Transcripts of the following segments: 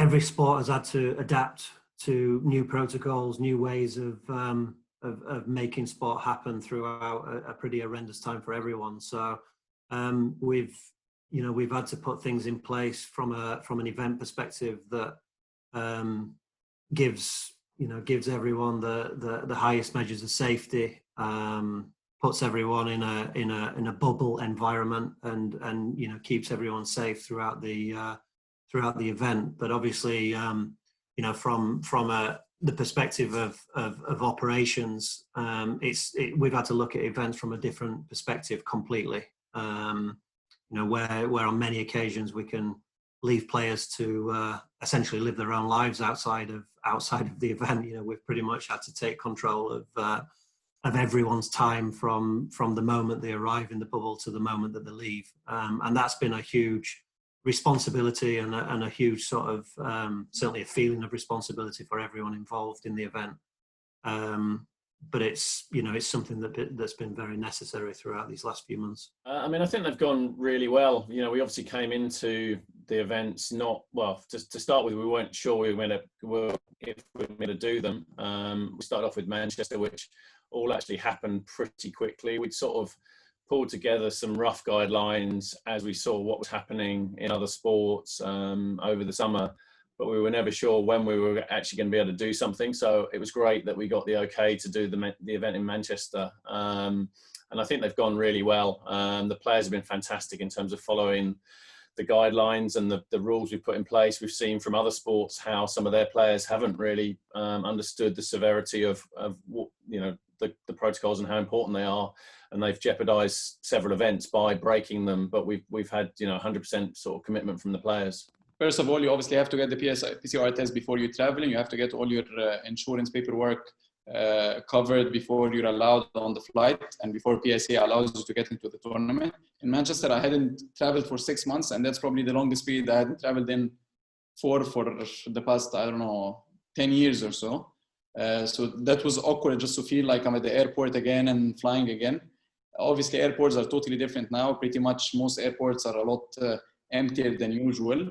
every sport has had to adapt to new protocols, new ways of making sport happen throughout a pretty horrendous time for everyone. So we've had to put things in place from an event perspective that gives everyone the highest measures of safety, puts everyone in a bubble environment, and keeps everyone safe throughout the event. But obviously, from the perspective of operations, we've had to look at events from a different perspective completely. Where on many occasions we can leave players to essentially live their own lives outside of the event. We've pretty much had to take control of everyone's time from the moment they arrive in the bubble to the moment that they leave, and that's been a huge responsibility and a huge sort of certainly a feeling of responsibility for everyone involved in the event. But it's something that's been very necessary throughout these last few months. I mean, I think they've gone really well. We obviously came into the events just to start with, we weren't sure if we were going to do them. We started off with Manchester, which all actually happened pretty quickly. We'd sort of pulled together some rough guidelines as we saw what was happening in other sports over the summer, but we were never sure when we were actually going to be able to do something. So it was great that we got the okay to do the event in Manchester. And I think they've gone really well. The players have been fantastic in terms of following the guidelines and the rules we've put in place. We've seen from other sports how some of their players haven't really understood the severity of the protocols and how important they are, and they've jeopardized several events by breaking them. But we've had 100% sort of commitment from the players. First of all, you obviously have to get the PCR test before you travel, and you have to get all your insurance paperwork covered before you're allowed on the flight and before PSA allows you to get into the tournament. In Manchester, I hadn't traveled for 6 months, and that's probably the longest period I hadn't traveled in for the past, 10 years or so. So that was awkward, just to feel like I'm at the airport again and flying again. Obviously, airports are totally different now. Pretty much most airports are a lot emptier than usual.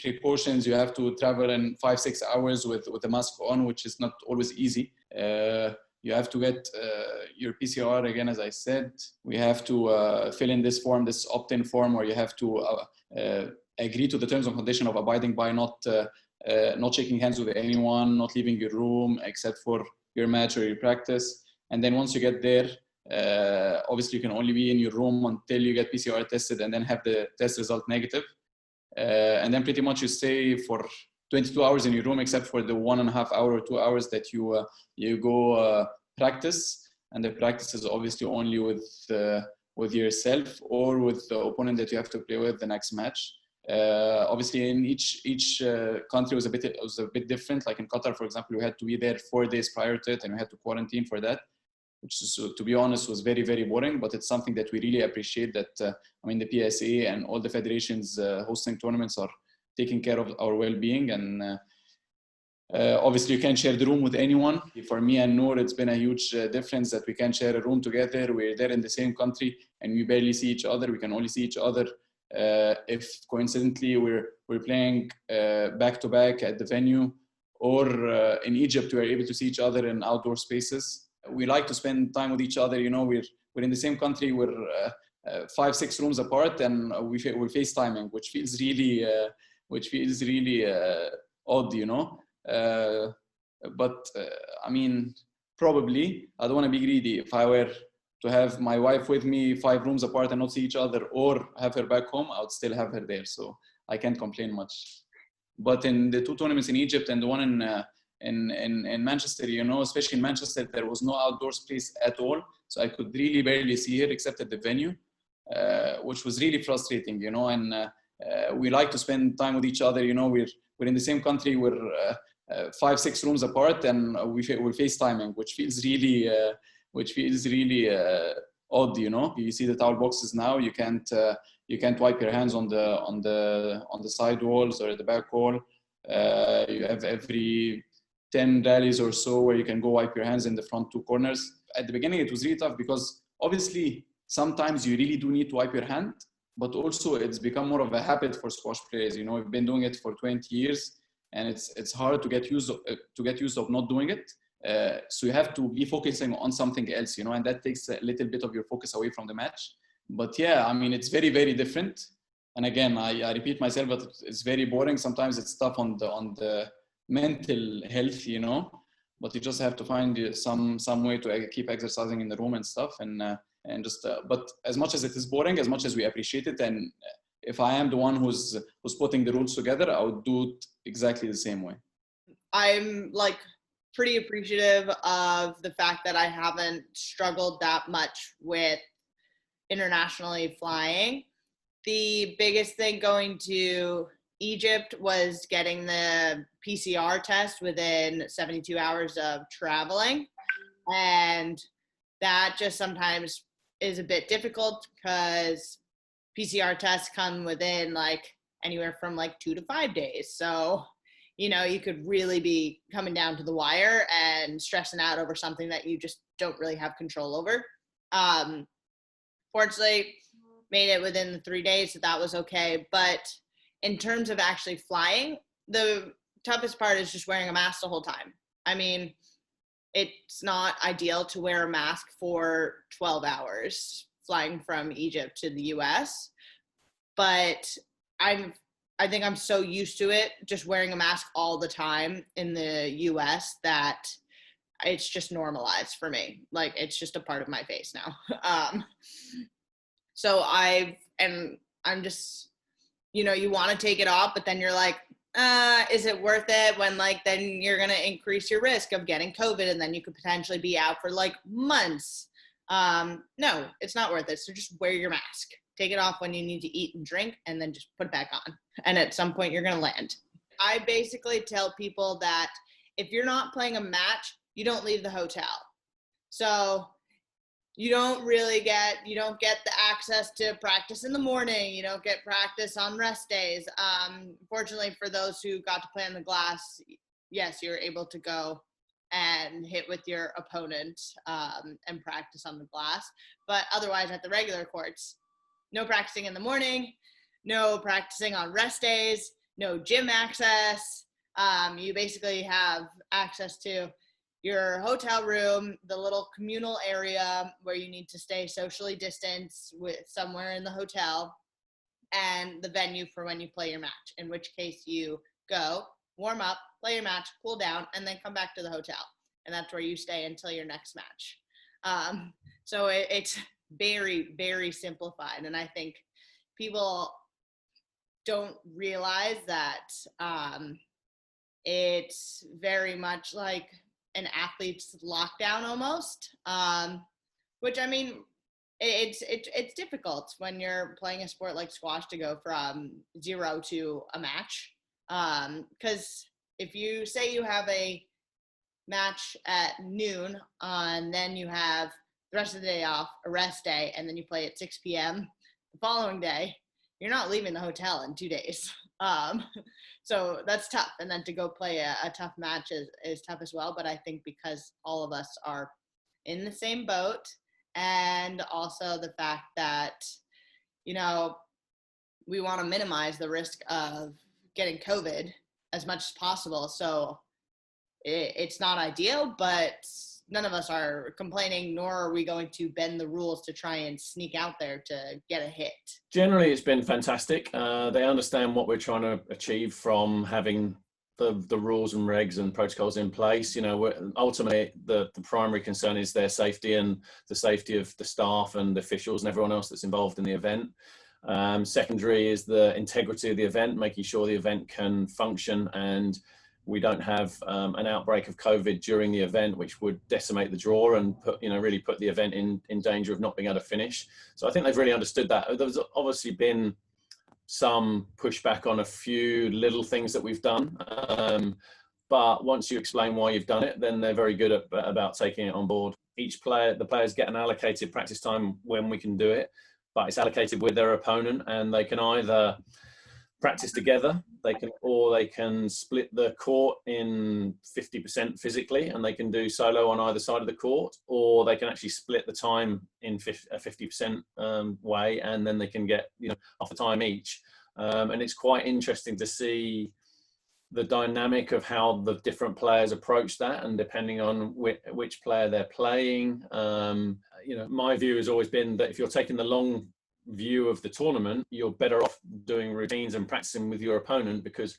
Precautions, you have to travel in 5-6 hours with a mask on, which is not always easy. You have to get your PCR again, as I said. We have to fill in this form, this opt-in form, where you have to agree to the terms and conditions of abiding by not shaking hands with anyone, not leaving your room except for your match or your practice. And then once you get there, obviously you can only be in your room until you get PCR tested and then have the test result negative. And then pretty much you stay for 22 hours in your room, except for the 1.5 hour or 2 hours that you go practice. And the practice is obviously only with yourself or with the opponent that you have to play with the next match. Obviously, in each country was a bit different. Like in Qatar, for example, we had to be there 4 days prior to it, and we had to quarantine for that, which is, to be honest, was very, very boring. But it's something that we really appreciate, that the PSA and all the federations hosting tournaments are taking care of our well-being. And obviously, you can't share the room with anyone. For me and Noor, it's been a huge difference that we can't share a room together. We're there in the same country, and we barely see each other. We can only see each other if coincidentally we're playing back-to-back at the venue, or in Egypt, we're able to see each other in outdoor spaces. We like to spend time with each other. We're in the same country. We're 5-6 rooms apart, and we're FaceTiming, which feels really odd, But probably I don't want to be greedy. If I were to have my wife with me 5 rooms apart and not see each other, or have her back home, I would still have her there. So I can't complain much. But in the 2 tournaments in Egypt and the one in Manchester, especially in Manchester, there was no outdoor space at all. So I could really barely see her except at the venue, which was really frustrating, And we like to spend time with each other. We're in the same country. We're 5-6 rooms apart, and we're FaceTiming, which feels really odd. You see the towel boxes now. You can't wipe your hands on the side walls or the back wall. You have every 10 rallies or so where you can go wipe your hands in the front 2 corners. At the beginning, it was really tough because obviously sometimes you really do need to wipe your hand, but also it's become more of a habit for squash players. You know, we've been doing it for 20 years, and it's hard to get used of not doing it. So you have to be focusing on something else, you know, and that takes a little bit of your focus away from the match. But yeah, I mean, it's very, very different. And again, I repeat myself, but it's very boring. Sometimes it's tough on the mental health, you know, but you just have to find some way to keep exercising in the room and stuff. And just, but as much as it is boring, as much as we appreciate it, and if I am the one who's putting the rules together, I would do it exactly the same way. I'm like pretty appreciative of the fact that I haven't struggled that much with internationally flying. The biggest thing going to Egypt was getting the PCR test within 72 hours of traveling. And that just sometimes is a bit difficult because PCR tests come within like anywhere from like 2 to 5 days. So, you know, you could really be coming down to the wire and stressing out over something that you just don't really have control over. Fortunately, made it within the 3 days, so that was okay. But in terms of actually flying, the toughest part is just wearing a mask the whole time. I mean, it's not ideal to wear a mask for 12 hours flying from Egypt to the US, but I think I'm so used to it, just wearing a mask all the time in the US, that it's just normalized for me. Like, it's just a part of my face now. So I'm just, you know, you want to take it off, but then you're like, is it worth it when like, then you're going to increase your risk of getting COVID and then you could potentially be out for like months. No, it's not worth it. So just wear your mask, take it off when you need to eat and drink, and then just put it back on. And at some point you're going to land. I basically tell people that if you're not playing a match, you don't leave the hotel. So you don't get the access to practice in the morning. You don't get practice on rest days. Fortunately for those who got to play on the glass, yes, you're able to go and hit with your opponent and practice on the glass. But otherwise at the regular courts, no practicing in the morning, no practicing on rest days, no gym access. You basically have access to your hotel room, the little communal area where you need to stay socially distanced with somewhere in the hotel, and the venue for when you play your match, in which case you go, warm up, play your match, cool down, and then come back to the hotel. And that's where you stay until your next match. So it's very, very simplified. And I think people don't realize that it's very much like an athlete's lockdown almost, which, I mean, it's difficult when you're playing a sport like squash to go from 0 to a match. Because if you say you have a match at noon and then you have the rest of the day off, a rest day, and then you play at 6 p.m. the following day, you're not leaving the hotel in 2 days. So that's tough. And then to go play a tough match is tough as well. But I think because all of us are in the same boat, and also the fact that, you know, we want to minimize the risk of getting COVID as much as possible. So it's not ideal, but none of us are complaining, nor are we going to bend the rules to try and sneak out there to get a hit. Generally, it's been fantastic. They understand what we're trying to achieve from having the rules and regs and protocols in place. You know, ultimately, the primary concern is their safety and the safety of the staff and the officials and everyone else that's involved in the event. Secondary is the integrity of the event, making sure the event can function and we don't have an outbreak of COVID during the event, which would decimate the draw and really put the event in danger of not being able to finish. So I think they've really understood that. There's obviously been some pushback on a few little things that we've done. But once you explain why you've done it, then they're very good about taking it on board. The players get an allocated practice time when we can do it, but it's allocated with their opponent, and they can either practice together they can split the court in 50% physically, and they can do solo on either side of the court, or they can actually split the time in a 50% way, and then they can get half the time each. And it's quite interesting to see the dynamic of how the different players approach that, and depending on which player they're playing. My view has always been that if you're taking the long view of the tournament, you're better off doing routines and practicing with your opponent, because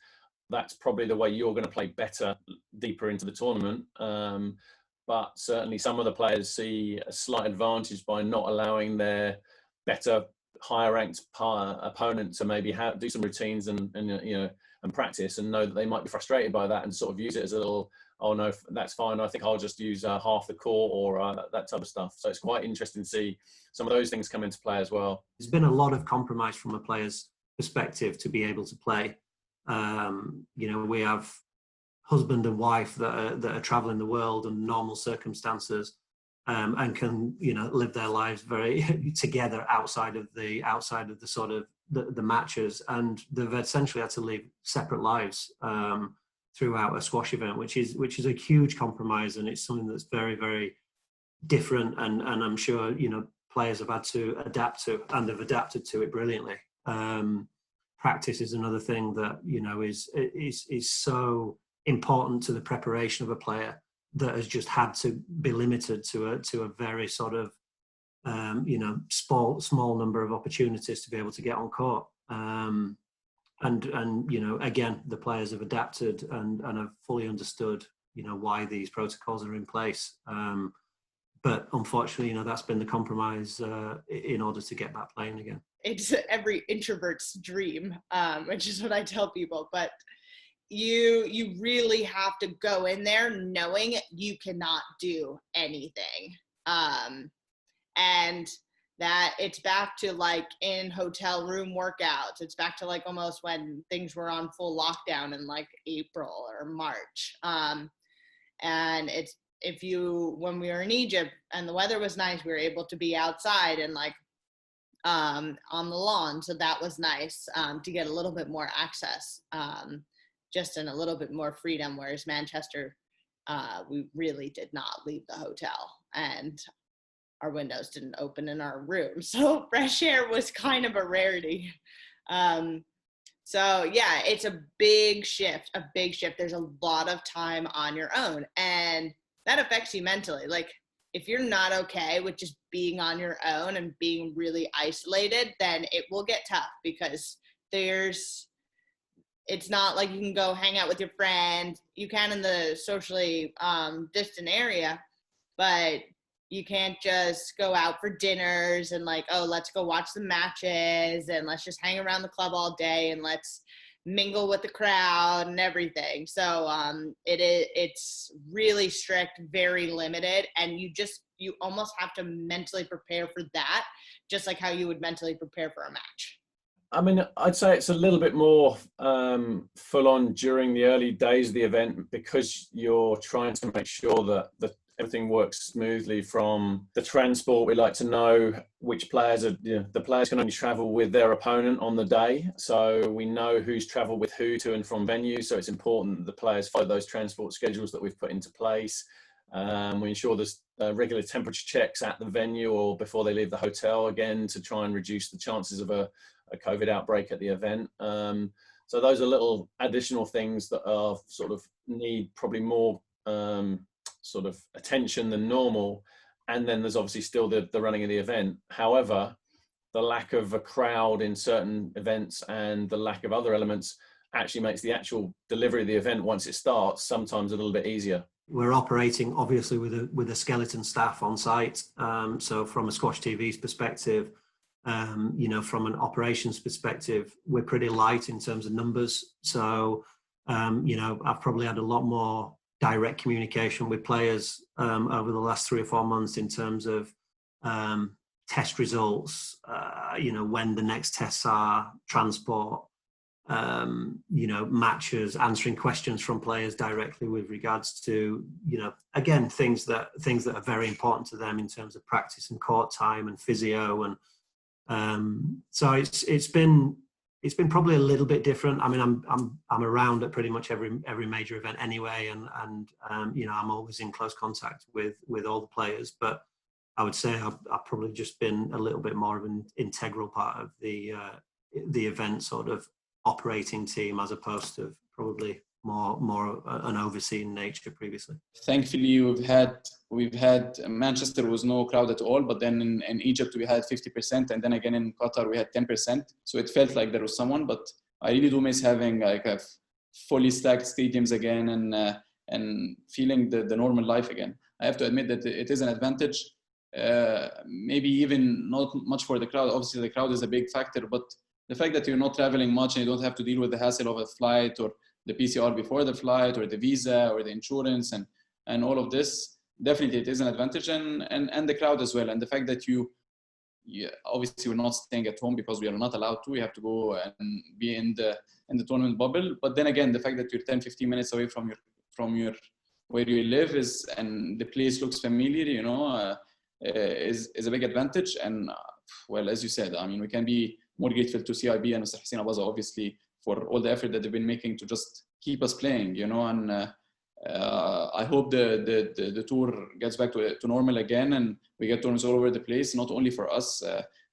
that's probably the way you're going to play better deeper into the tournament. But certainly some of the players see a slight advantage by not allowing their better, higher ranked opponent to maybe do some routines and practice, and know that they might be frustrated by that, and sort of use it as a little, oh no, that's fine, I think I'll just use half the court, or that type of stuff. So it's quite interesting to see some of those things come into play as well. There's been a lot of compromise from a player's perspective to be able to play. We have husband and wife that are traveling the world under normal circumstances, and can live their lives very together outside of the sort of the matches, and they've essentially had to live separate lives throughout a squash event, which is a huge compromise, and it's something that's very, very different, and I'm sure players have had to adapt to, and have adapted to it brilliantly. Practice is another thing that is so important to the preparation of a player, that has just had to be limited to a very sort of small number of opportunities to be able to get on court. And again, the players have adapted and have fully understood why these protocols are in place. But unfortunately, that's been the compromise in order to get back playing again. It's every introvert's dream, which is what I tell people. But you really have to go in there knowing you cannot do anything. And that it's back to like in hotel room workouts. It's back to like almost when things were on full lockdown in like April or March. And it's, when we were in Egypt and the weather was nice, we were able to be outside and like on the lawn. So that was nice to get a little bit more access, just in a little bit more freedom. Whereas Manchester, we really did not leave the hotel, and our windows didn't open in our room. So fresh air was kind of a rarity. So yeah, it's a big shift. There's a lot of time on your own, and that affects you mentally. Like if you're not okay with just being on your own and being really isolated, then it will get tough, because it's not like you can go hang out with your friend. You can in the socially distant area, but you can't just go out for dinners and like, oh, let's go watch the matches and let's just hang around the club all day and let's mingle with the crowd and everything. So it's really strict, very limited, and you almost have to mentally prepare for that, just like how you would mentally prepare for a match. I mean, I'd say it's a little bit more full on during the early days of the event, because you're trying to make sure that everything works smoothly. From the transport, we like to know which players the players can only travel with their opponent on the day. So we know who's traveled with who to and from venues. So it's important that the players follow those transport schedules that we've put into place. We ensure there's regular temperature checks at the venue or before they leave the hotel, again, to try and reduce the chances of a COVID outbreak at the event. So those are little additional things that are sort of need probably more sort of attention than normal. And then there's obviously still the running of the event. However, the lack of a crowd in certain events and the lack of other elements actually makes the actual delivery of the event, once it starts, sometimes a little bit easier. We're operating obviously with a skeleton staff on site. So from a SQUASHTV's perspective, from an operations perspective, we're pretty light in terms of numbers. So, I've probably had a lot more direct communication with players over the last 3 or 4 months in terms of test results, when the next tests are, transport, matches, answering questions from players directly with regards to, again, things that are very important to them in terms of practice and court time and physio. And so it's been it's been probably a little bit different. I mean, I'm around at pretty much every major event anyway, and you know, I'm always in close contact with all the players. But I would say I've probably just been a little bit more of an integral part of the event sort of operating team, as opposed to probably more an overseeing nature previously. Thankfully, we've had Manchester was no crowd at all, but then in Egypt we had 50%, and then again in Qatar we had 10%. So it felt like there was someone, but I really do miss having like a fully stacked stadiums again, and feeling the normal life again. I have to admit that it is an advantage. Maybe even not much for the crowd. Obviously the crowd is a big factor, but the fact that you're not traveling much and you don't have to deal with the hassle of a flight or the PCR before the flight or the visa or the insurance and all of this, definitely it is an advantage, and the crowd as well. And the fact that you obviously we're not staying at home because we are not allowed to. We have to go and be in the tournament bubble. But then again, the fact that you're 10-15 minutes away from your where you live and the place looks familiar, you know, is a big advantage. And well, as you said, I mean, we can be more grateful to CIB and Mr. Hussein Abaza, obviously, for all the effort that they've been making to just keep us playing, you know. And I hope the tour gets back to normal again, and we get tournaments all over the place, not only for us,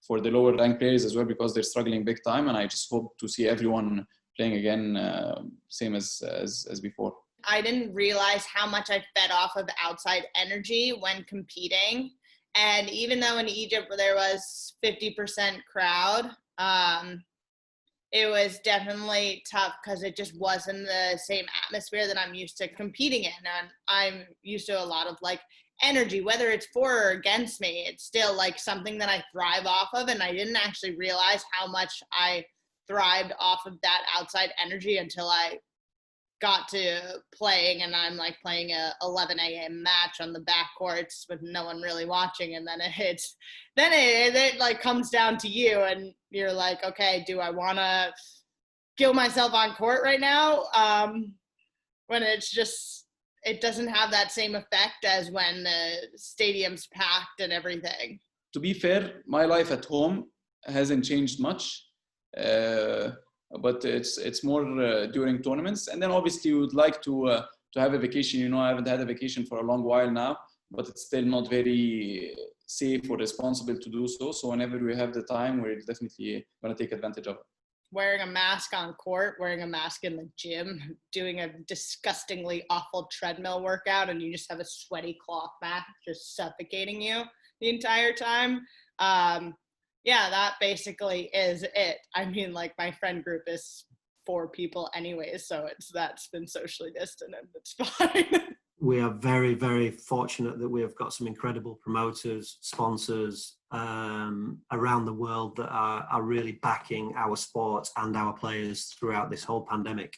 for the lower ranked players as well, because they're struggling big time. And I just hope to see everyone playing again, same as before. I didn't realize how much I fed off of outside energy when competing. And even though in Egypt there was 50% crowd, it was definitely tough because it just wasn't the same atmosphere that I'm used to competing in. And I'm used to a lot of like energy, whether it's for or against me, it's still like something that I thrive off of. And I didn't actually realize how much I thrived off of that outside energy until I got to playing, and I'm like playing a 11 a.m. match on the back courts with no one really watching, and then it like comes down to you, and you're like, okay, do I want to kill myself on court right now? When it's just, it doesn't have that same effect as when the stadium's packed and everything. To be fair, my life at home hasn't changed much. But it's more during tournaments, and then obviously you would like to have a vacation. You know, I haven't had a vacation for a long while now, but it's still not very safe or responsible to do so. So whenever we have the time, we're definitely going to take advantage of it. Wearing a mask on court, wearing a mask in the gym, doing a disgustingly awful treadmill workout, and you just have a sweaty cloth mat just suffocating you the entire time. Yeah, that basically is it. I mean, like, my friend group is 4 people anyways, so that's been socially distant, and it's fine. We are very, very fortunate that we have got some incredible promoters, sponsors around the world that are really backing our sport and our players throughout this whole pandemic.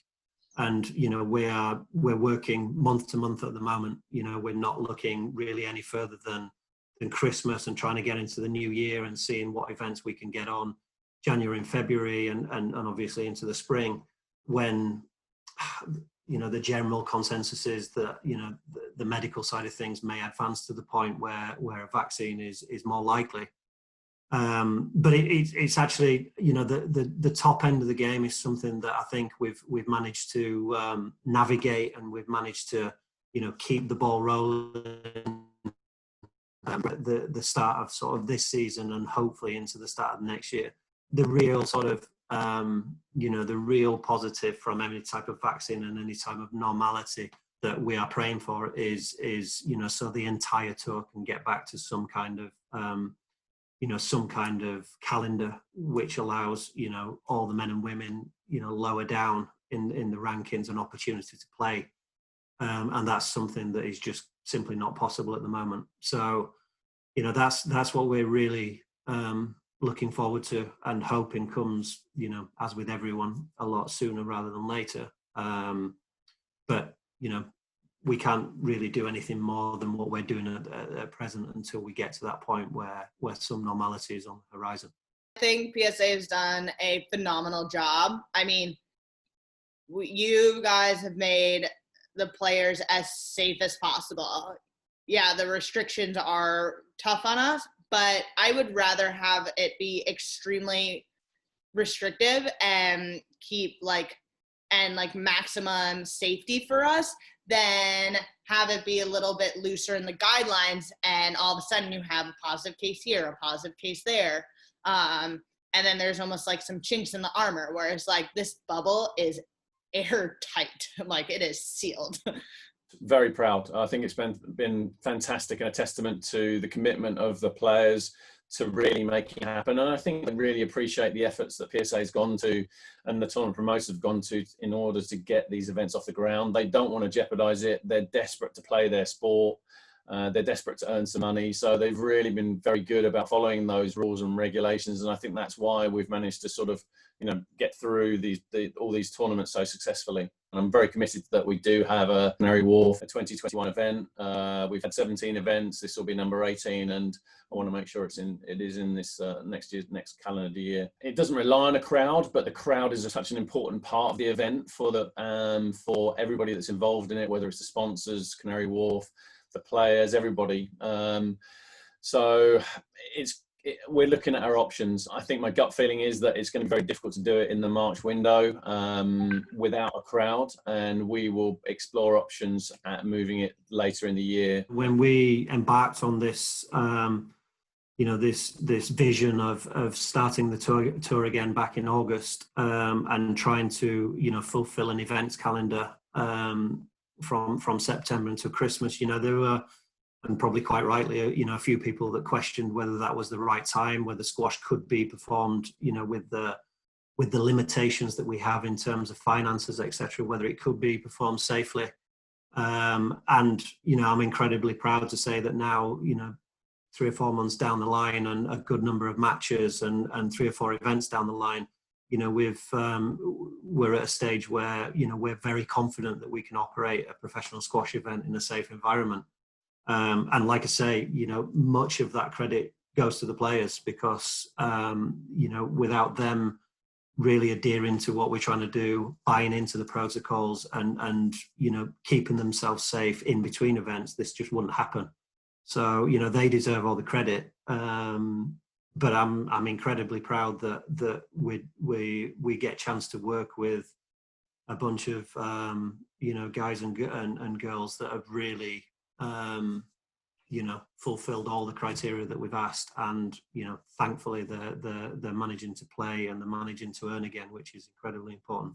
And, you know, we're working month to month at the moment. You know, we're not looking really any further than Christmas and trying to get into the new year and seeing what events we can get on January and February and obviously into the spring, when, you know, the general consensus is that, you know, the medical side of things may advance to the point where a vaccine is more likely. But it's actually, you know, the top end of the game is something that I think we've managed to navigate, and we've managed to, you know, keep the ball rolling. The start of sort of this season and hopefully into the start of next year. The real sort of, you know, the real positive from any type of vaccine and any type of normality that we are praying for is, you know, so the entire tour can get back to some kind of, you know, some kind of calendar which allows, you know, all the men and women, you know, lower down in the rankings an opportunity to play. And that's something that is just simply not possible at the moment. So, you know, that's what we're really looking forward to and hoping comes, you know, as with everyone, a lot sooner rather than later. But, you know, we can't really do anything more than what we're doing at present until we get to that point where some normality is on the horizon. I think PSA has done a phenomenal job. I mean, you guys have made the players as safe as possible. Yeah, the restrictions are tough on us, but I would rather have it be extremely restrictive and keep like maximum safety for us than have it be a little bit looser in the guidelines, and all of a sudden you have a positive case here, a positive case there. And then there's almost like some chinks in the armor, whereas like this bubble is airtight, like it is sealed. Very proud. I think it's been fantastic and a testament to the commitment of the players to really make it happen. And I think I really appreciate the efforts that PSA has gone to and the tournament promoters have gone to in order to get these events off the ground. They don't want to jeopardize it. They're desperate to play their sport. They're desperate to earn some money. So they've really been very good about following those rules and regulations. And I think that's why we've managed to sort of, you know, get through all these tournaments so successfully. And I'm very committed that we do have a Canary Wharf, a 2021 event. We've had 17 events. This will be number 18, and I want to make sure it is in this next calendar year. It doesn't rely on a crowd, but the crowd is such an important part of the event for everybody that's involved in it, whether it's the sponsors, Canary Wharf, the players, everybody. So we're looking at our options. I think my gut feeling is that it's going to be very difficult to do it in the March window without a crowd, and we will explore options at moving it later in the year. When we embarked on this, this vision of starting the tour again back in August, and trying to, fulfill an events calendar from September until Christmas, there were, and probably quite rightly, a few people that questioned whether that was the right time, whether squash could be performed, with the limitations that we have in terms of finances, etc., whether it could be performed safely. And, I'm incredibly proud to say that now, 3 or 4 months down the line and a good number of matches and 3 or 4 events down the line, we're at a stage where, we're very confident that we can operate a professional squash event in a safe environment. And like I say, much of that credit goes to the players because, without them really adhering to what we're trying to do, buying into the protocols and keeping themselves safe in between events, this just wouldn't happen. So, they deserve all the credit. But I'm incredibly proud that we get a chance to work with a bunch of, guys and girls that have really, fulfilled all the criteria that we've asked, and thankfully they're managing to play and they're managing to earn again, which is incredibly important.